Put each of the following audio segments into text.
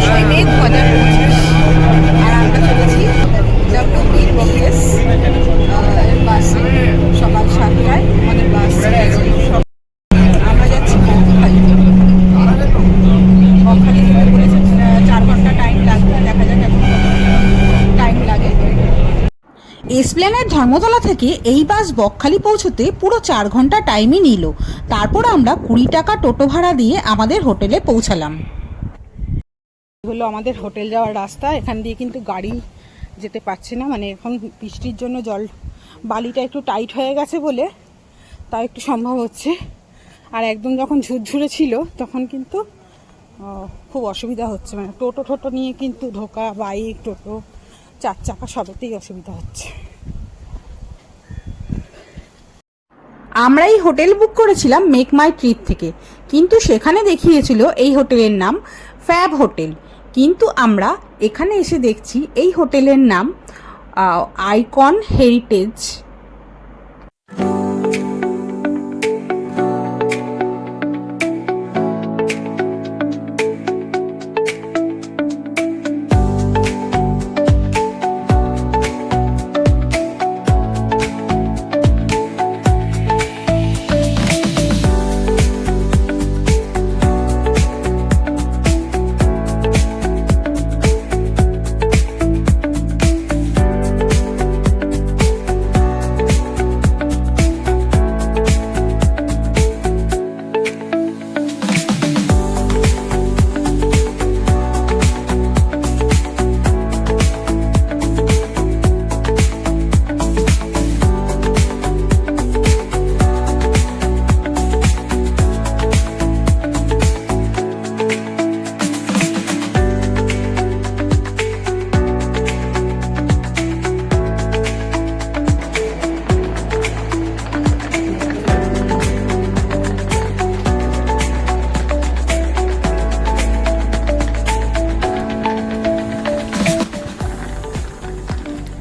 10ই মে 2025। আর আমরা চলেছি WBS এর বাসে। সকাল 7টায় আমাদের বাস ছেড়েছে। আমরা যাচ্ছি বকখালি। বকখালি যেতে বলেছে 4 ঘন্টা টাইম লাগবে। দেখা যাক এখন টাইম লাগে। এসপ্ল্যানেড ধর্মতলা থেকে এই বাস বকখালি পৌঁছতে পুরো 4 ঘন্টা টাইমই নিল। তারপর আমরা 20 টাকা টোটো ভাড়া দিয়ে আমাদের হোটেলে পৌঁছালাম। হলো আমাদের হোটেল যাওয়ার রাস্তা। এখান দিয়ে কিন্তু গাড়ি যেতে পারছে না, মানে এখন বৃষ্টির জন্য বালিটা একটু টাইট হয়ে গেছে বলে তাই একটু সম্ভব হচ্ছে। আর একদম যখন ঝুরঝুরে ছিল তখন কিন্তু খুব অসুবিধা হচ্ছে, মানে টোটো নিয়ে কিন্তু ঢোকা, বাইক, টোটো, 4 চাকা সবেতেই অসুবিধা হচ্ছে। আমরা এই হোটেল বুক করেছিলাম মেক মাই ট্রিপ থেকে, কিন্তু সেখানে দেখিয়েছিল এই হোটেলের নাম ফ্যাব হোটেল। কিন্তু আমরা এখানে এসে দেখছি এই হোটেলের নাম আইকন হেরিটেজ।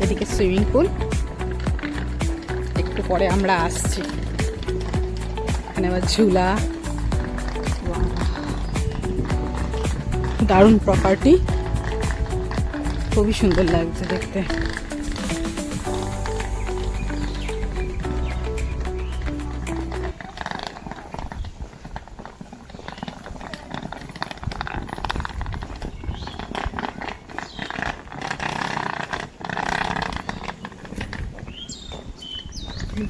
এদিকে সুইমিং পুল, একটু পরে আমরা আসছি। এখানে আবার ঝুলা, দারুণ প্রপার্টি, খুবই সুন্দর লাগছে দেখতে।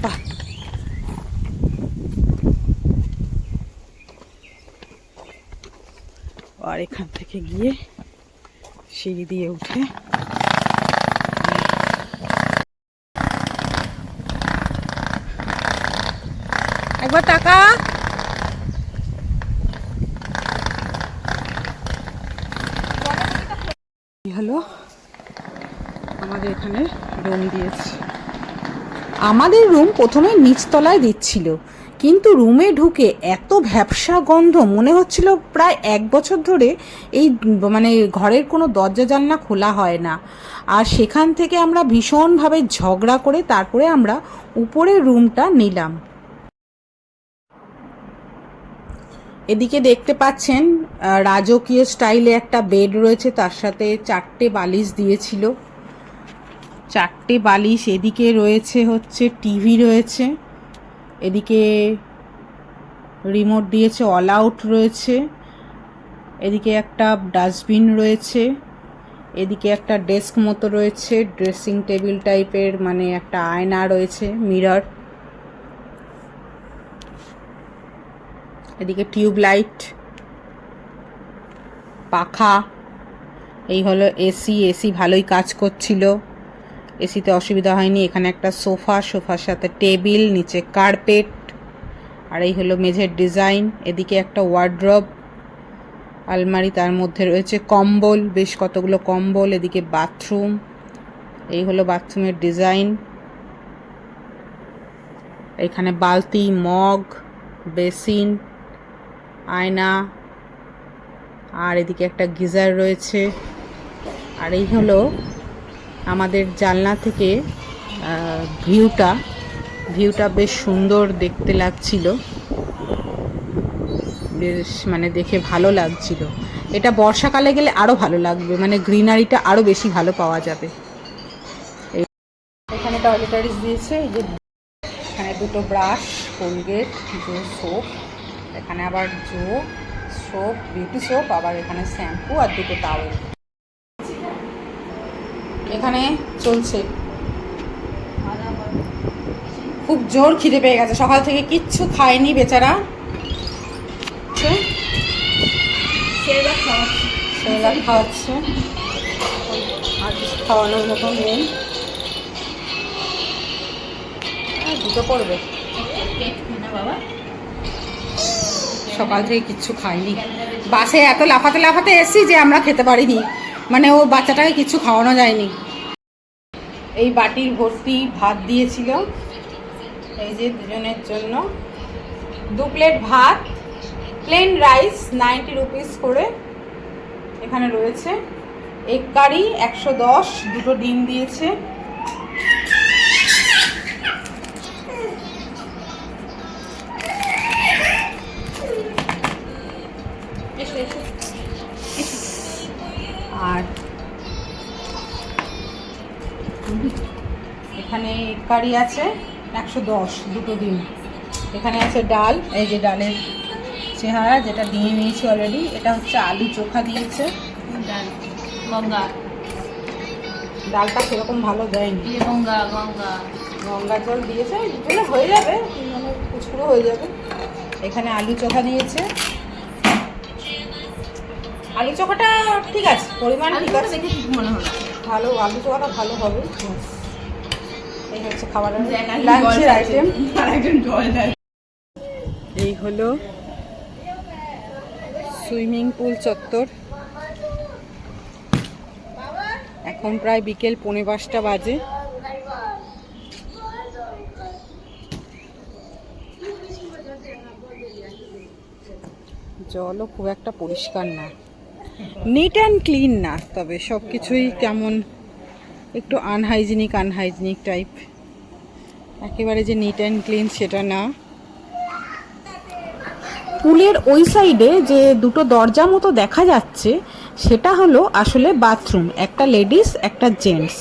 বাহ, আর এখান থেকে গিয়ে সিঁড়ি দিয়ে উঠে একবার টাকা হলো। আমাদের এখানে রুম দিয়েছে। আমাদের রুম প্রথমে নিচতলায় দিচ্ছিল, কিন্তু রুমে ঢুকে এত ভ্যাপসা গন্ধ, মনে হচ্ছিল প্রায় 1 বছর ধরে এই মানে ঘরের কোনো দরজা জানলা খোলা হয় না। আর সেখান থেকে আমরা ভীষণভাবে ঝগড়া করে তারপরে আমরা উপরের রুমটা নিলাম। এদিকে দেখতে পাচ্ছেন রাজকীয় স্টাইলে একটা বেড রয়েছে, তার সাথে 4টে বালিশ দিয়েছিল, 4টে বালিশ। এদিকে রয়েছে হচ্ছে টিভি রয়েছে, এদিকে রিমোট দিয়েছে, অল আউট রয়েছে, এদিকে একটা ডাস্টবিন রয়েছে, এদিকে একটা ডেস্ক মতো রয়েছে, ড্রেসিং টেবিল টাইপের, মানে একটা আয়না রয়েছে, মিরর, এদিকে টিউব লাইট, পাখা। এই হলো এসি ভালোই কাজ করছিল, এসিতে অসুবিধা হয়নি। এখানে একটা সোফার সাথে টেবিল, নিচে কার্পেট, আর এই হলো মেঝের ডিজাইন। এদিকে একটা ওয়ার্ড্রব, আলমারি, তার মধ্যে রয়েছে কম্বল, বেশ কতগুলো কম্বল। এদিকে বাথরুম, এই হলো বাথরুমের ডিজাইন। এখানে বালতি, মগ, বেসিন, আয়না, আর এদিকে একটা গিজার রয়েছে। আর এই হলো আমাদের জানলা থেকে ভিউটা বেশ সুন্দর দেখতে লাগছিল। বেশ মানে দেখে ভালো লাগছিল। এটা বর্ষাকালে গেলে আরও ভালো লাগবে, মানে গ্রিনারিটা আরও বেশি ভালো পাওয়া যাবে। এখানে টয়লেটারিজ দিয়েছে, এই যে এখানে দুটো ব্রাশ, কোলগেট, জো সোপ, এখানে আবার জো সোপ, বিউটি সোপ, আবার এখানে শ্যাম্পু আর দুটো টাওয়েল। এখানে চলছে। খুব জোর খিদে পেয়ে গেছে, সকাল থেকে কিচ্ছু খায়নি বেচারা। সেরেলাক খাওয়াচ্ছে, আর কিছু খাওয়ানোর মতন নেই। দুটো পড়বে, সকাল থেকে কিচ্ছু খাইনি। বাসে এত লাফাতে লাফাতে এসছি যে আমরা খেতে পারিনি, মানে ও বাচ্চাটাকে কিচ্ছু খাওয়ানো যায়নি। এই বাটির ভর্তি ভাত দিয়েছিল, এই যে দুজনের জন্য 2 প্লেট ভাত, প্লেন রাইস 90 রুপিস করে। এখানে রয়েছে এগ কারি 110, দুটো ডিম দিয়েছে। আর এখানে এগ কারি আছে 110, দুটো ডিম। এখানে আছে ডাল, এই যে ডালের চেহারা, যেটা দিয়ে নিয়েছি অলরেডি। এটা হচ্ছে আলু চোখা দিয়েছে, ডাল গঙ্গা, ডালটা সেরকম ভালো দেয়নি, গঙ্গা গঙ্গা গঙ্গার জল দিয়েছে, দুটো হয়ে যাবে, মানে কুচকুড়ো হয়ে যাবে। এখানে আলু চোখা দিয়েছে, আলু চোখাটা ঠিক আছে, পরিমাণ ঠিক আছে, দেখে ঠিক মনে হচ্ছে ভালো, আলু চোখাটা ভালো হবে। এই হচ্ছে খাবারের লাঞ্চের আইটেম। এই হলো সুইমিং পুল চত্বর। এখন প্রায় বিকেল 4:45 বাজে। জলও খুব একটা পরিষ্কার না, নিট অ্যান্ড ক্লিন না, তবে সব কিছুই কেমন একটু আনহাইজিনিক টাইপ। একেবারে যে নিট অ্যান্ড ক্লিন সেটা না। পুলের ওই সাইডে যে দুটো দরজা মতো দেখা যাচ্ছে, সেটা হলো আসলে বাথরুম, একটা লেডিস একটা জেন্টস।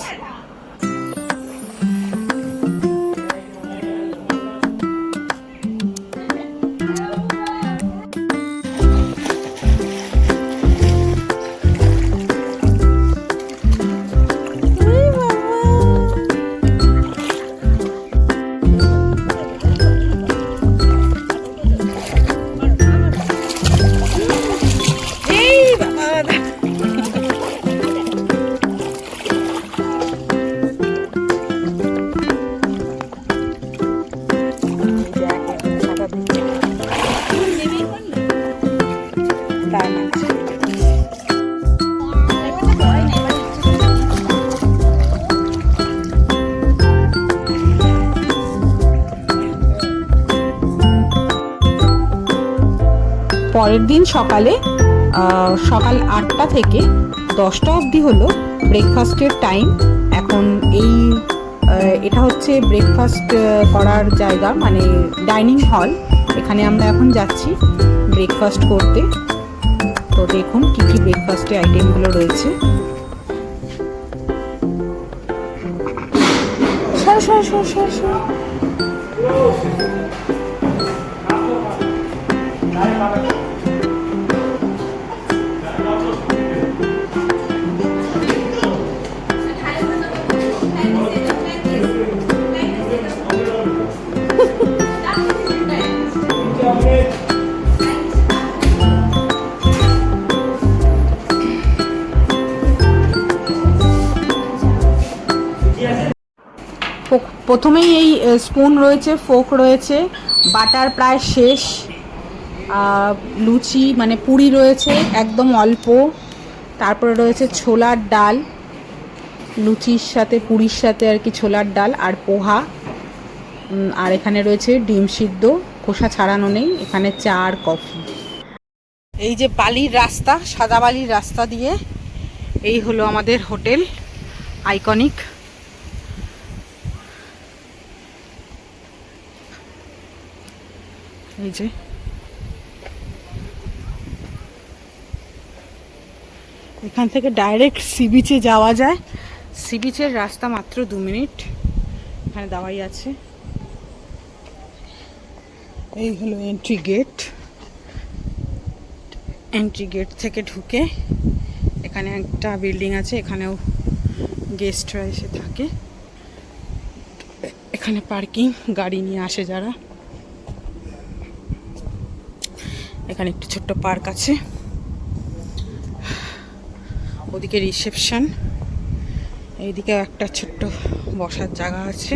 পরের দিন সকাল 8টা থেকে 10টা অবধি হলো ব্রেকফাস্টের টাইম। এখন এটা হচ্ছে ব্রেকফাস্ট করার জায়গা, মানে ডাইনিং হল। এখানে আমরা এখন যাচ্ছি ব্রেকফাস্ট করতে। তো দেখুন কী কী ব্রেকফাস্টের আইটেমগুলো রয়েছে। প্রথমেই এই স্পুন রয়েছে, ফোক রয়েছে, বাটার প্রায় শেষ, লুচি মানে পুরি রয়েছে একদম অল্প, তারপরে রয়েছে ছোলার ডাল, লুচির সাথে পুরির সাথে আর কি ছোলার ডাল, আর পোহা, আর এখানে রয়েছে ডিম সিদ্ধ, খোসা ছাড়ানো নেই। এখানে চা আর কফি। এই যে বালির রাস্তা, সাদা বালির রাস্তা দিয়ে এই হলো আমাদের হোটেল আইকনিক। এই যে এখান থেকে ডাইরেক্ট সি বিচে যাওয়া যায়। সি বিচের রাস্তা মাত্র 2 মিনিট। এখানে দাওয়াই আছে। এই হলো এন্ট্রি গেট। এন্ট্রি গেট থেকে ঢুকে এখানে একটা বিল্ডিং আছে, এখানেও গেস্টরা এসে থাকে। এখানে পার্কিং, গাড়ি নিয়ে আসে যারা। এখানে একটু ছোট্ট পার্ক আছে। ওদিকে রিসেপশন, এইদিকে একটা ছোট্ট বসার জায়গা আছে।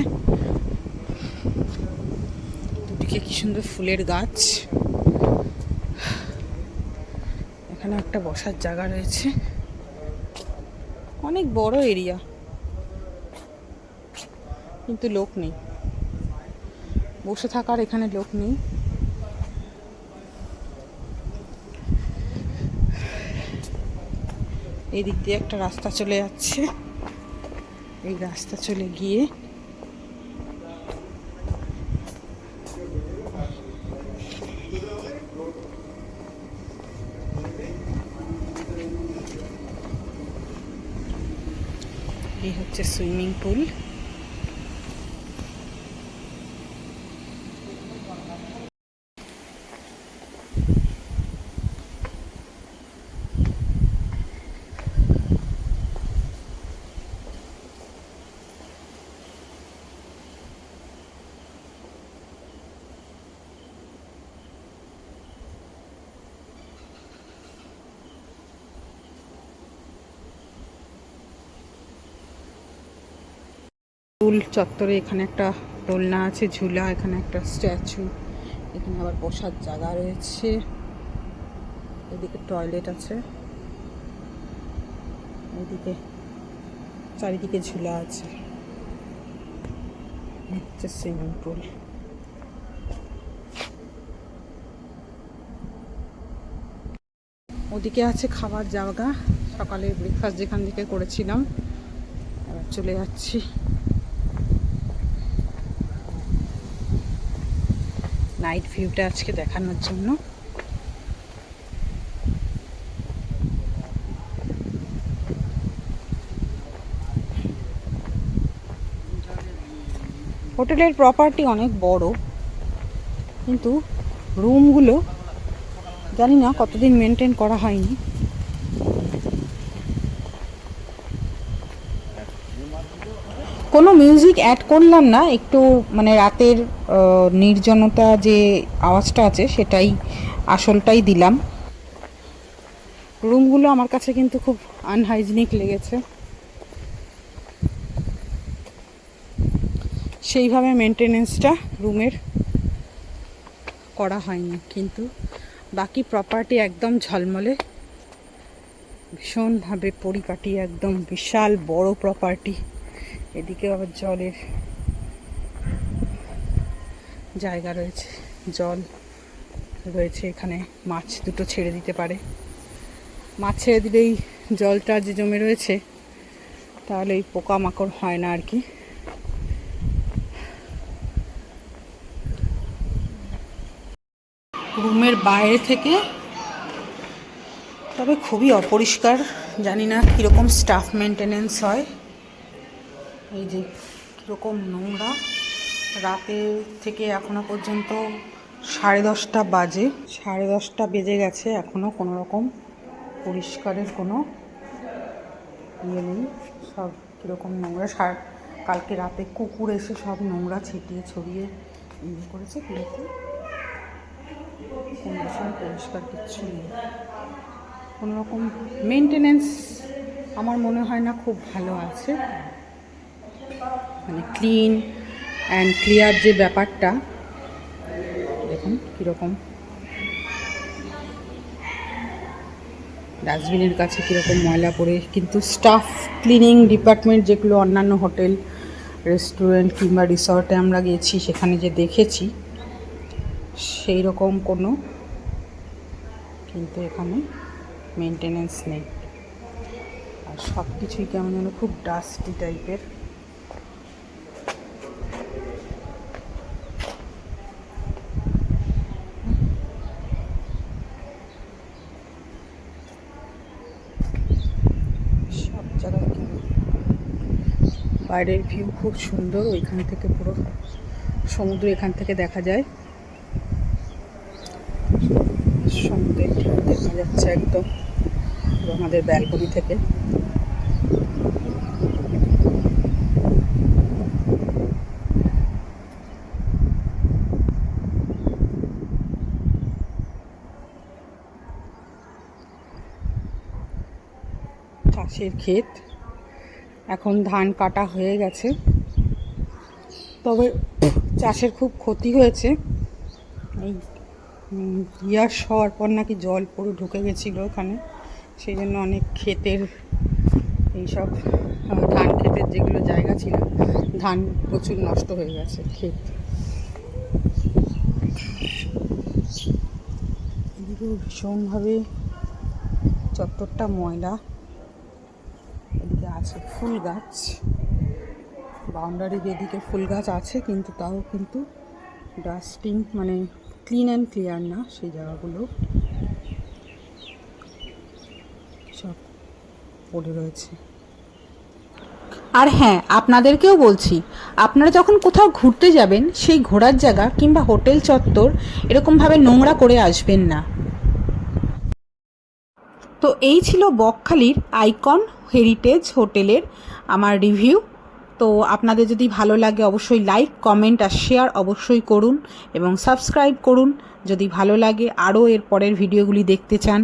দুদিকে কি সুন্দর ফুলের গাছ। এখানে একটা বসার জায়গা রয়েছে। অনেক বড় এরিয়া, কিন্তু লোক নেই, বসে থাকার এখানে লোক নেই। এই দিক দিয়ে একটা রাস্তা চলে যাচ্ছে। এই রাস্তা চলে গিয়ে এই হচ্ছে সুইমিং পুল। পুল চত্বরে এখানে একটা দোলনা আছে, ঝুলা, এখানে একটা স্ট্যাচু, এখানে আবার বসার জায়গা রয়েছে। এদিকে টয়লেট আছে, এদিকে চারিদিকে ঝুলা আছে। হচ্ছে সুইমিং পুল। ওদিকে আছে খাবার জায়গা, সকালে ব্রেকফাস্ট যেখান থেকে করেছিলাম। এবার চলে যাচ্ছি নাইট ভিউটা আজকে দেখানোর জন্য। হোটেলের প্রপার্টি অনেক বড়, কিন্তু রুমগুলো জানি না কতদিন মেনটেন করা হয়নি। কোনো মিউজিক অ্যাড করলাম না, একটু মানে রাতের নির্জনতা যে আওয়াজটা আছে সেটাই আসলটাই দিলাম। রুমগুলো আমার কাছে কিন্তু খুব আনহাইজিনিক লেগেছে, সেইভাবে মেনটেনেন্সটা রুমের করা হয়নি। কিন্তু বাকি প্রপার্টি একদম ঝলমলে, ভীষণভাবে পরিপাটি, একদম বিশাল বড় প্রপার্টি। এদিকে আবার জলের জায়গা রয়েছে, জল রয়েছে, এখানে মাছ দুটো ছেড়ে দিতে পারে। মাছ ছেড়ে দিলেই জলটা যে জমে রয়েছে তাহলে এই পোকামাকড় হয় না আর কি। রুমের বাইরে থেকে তবে খুবই অপরিষ্কার, জানি না কীরকম স্টাফ মেনটেনেন্স হয়। এই যে কীরকম নোংরা, রাতে থেকে এখনো পর্যন্ত 10:30 বাজে, 10:30 বেজে গেছে, এখনও কোনো রকম পরিষ্কারের কোনো ইয়ে নেই। সব কীরকম নোংরা, কালকে রাতে কুকুর এসে সব নোংরা ছিটিয়ে ছড়িয়ে ইয়ে করেছে, কিন্তু কোনো রকম পরিষ্কার কিচ্ছু নেই। কোনো রকম মেনটেনেন্স আমার মনে হয় না খুব ভালো আছে, মানে ক্লিন অ্যান্ড ক্লিয়ার যে ব্যাপারটা, দেখুন কীরকম ডাস্টবিনের কাছে কীরকম ময়লা পড়ে। কিন্তু স্টাফ ক্লিনিং ডিপার্টমেন্ট যেগুলো অন্যান্য হোটেল, রেস্টুরেন্ট কিংবা রিসর্টে আমরা গেছি সেখানে যে দেখেছি সেই রকম কোনো কিন্তু এখানে মেনটেনেন্স নেই। আর সব কিছুই কেমন যেন খুব ডাস্টি টাইপের। বাইরের ভিউ খুব সুন্দর, ওইখান থেকে পুরো সমুদ্র এখান থেকে দেখা যায়, সমুদ্রের ঢেউ দেখা যাচ্ছে একদম আমাদের ব্যালকনি থেকে। চাষের ক্ষেত, এখন ধান কাটা হয়ে গেছে, তবে চাষের খুব ক্ষতি হয়েছে। এই ইয়াস হওয়ার পর নাকি জল পুরো ঢুকে গেছিলো ওখানে, সেই জন্য অনেক ক্ষেতের এইসব ধান ক্ষেতের যেগুলো জায়গা ছিল, ধান প্রচুর নষ্ট হয়ে গেছে ক্ষেত। এদিকেও ভীষণভাবে চত্বরটা ময়লা। এদিকে আছে ফুল গাছ, বাউন্ডারির এদিকে ফুল গাছ আছে, কিন্তু তাও কিন্তু ডাস্টিং মানে ক্লিন অ্যান্ড ক্লিয়ার না সেই জায়গাগুলো, সব পড়ে রয়েছে। আর হ্যাঁ, আপনাদেরকেও বলছি, আপনারা যখন কোথাও ঘুরতে যাবেন সেই ঘোরার জায়গা কিংবা হোটেল চত্বর এরকমভাবে নোংরা করে আসবেন না। তো এই ছিল বকখালির আইকন হেরিটেজ হোটেলের আমার রিভিউ। তো আপনাদের যদি ভালো লাগে অবশ্যই লাইক, কমেন্ট আর শেয়ার অবশ্যই করুন এবং সাবস্ক্রাইব করুন যদি ভালো লাগে, আরও এর পরের ভিডিওগুলি দেখতে চান।